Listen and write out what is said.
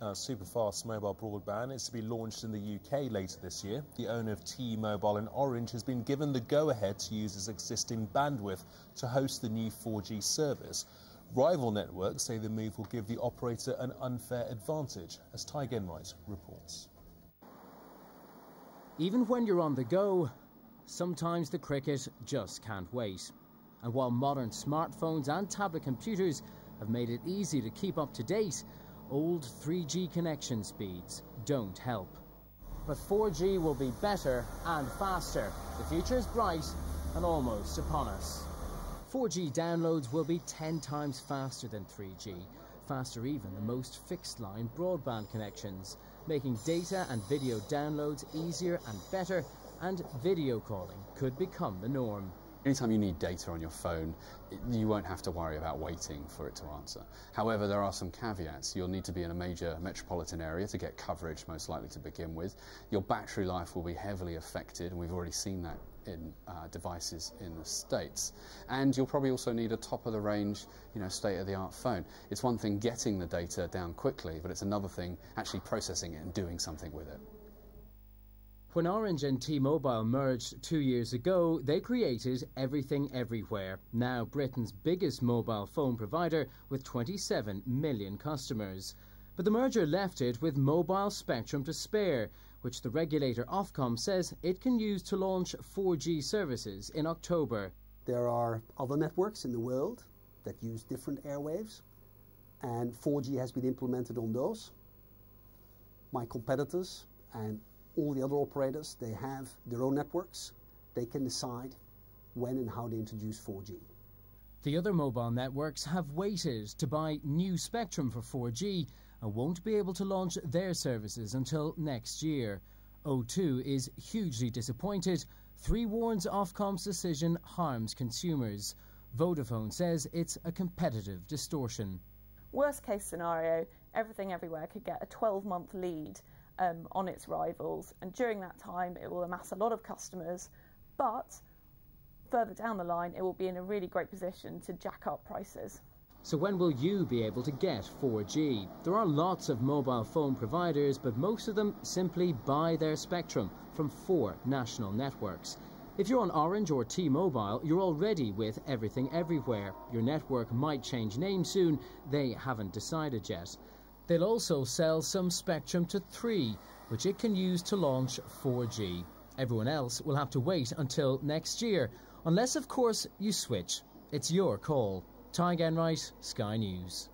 Superfast mobile broadband is to be launched in the UK later this year. The owner of T-Mobile and Orange has been given the go-ahead to use its existing bandwidth to host the new 4G service. Rival networks say the move will give the operator an unfair advantage, as Ty Genwright reports. Even when you're on the go, sometimes the cricket just can't wait. And while modern smartphones and tablet computers have made it easy to keep up to date, old 3G connection speeds don't help. But 4G will be better and faster. The future is bright and almost upon us. 4G downloads will be 10 times faster than 3G, faster even than most fixed-line broadband connections, making data and video downloads easier and better, and video calling could become the norm. Anytime you need data on your phone, you won't have to worry about waiting for it to answer. However, there are some caveats. You'll need to be in a major metropolitan area to get coverage, most likely to begin with. Your battery life will be heavily affected, and we've already seen that in devices in the States. And you'll probably also need a top-of-the-range, state-of-the-art phone. It's one thing getting the data down quickly, but it's another thing actually processing it and doing something with it. When Orange and T-Mobile merged 2 years ago, they created Everything Everywhere, now Britain's biggest mobile phone provider with 27 million customers. But the merger left it with mobile spectrum to spare, which the regulator Ofcom says it can use to launch 4G services in October. There are other networks in the world that use different airwaves, and 4G has been implemented on those. My competitors and all the other operators, they have their own networks. They can decide when and how they introduce 4G. The other mobile networks have waited to buy new spectrum for 4G and won't be able to launch their services until next year. O2 is hugely disappointed. 3 warns Ofcom's decision harms consumers. Vodafone says it's a competitive distortion. Worst case scenario, Everything Everywhere could get a 12-month lead on its rivals, and during that time it will amass a lot of customers, but further down the line it will be in a really great position to jack up prices. So when will you be able to get 4G? There are lots of mobile phone providers, but most of them simply buy their spectrum from 4 national networks. If you're on Orange or T-Mobile, you're already with Everything Everywhere. Your network might change name soon. They haven't decided yet. They'll also sell some spectrum to 3, which it can use to launch 4G. Everyone else will have to wait until next year, unless, of course, you switch. It's your call. Ty Genwright, Sky News.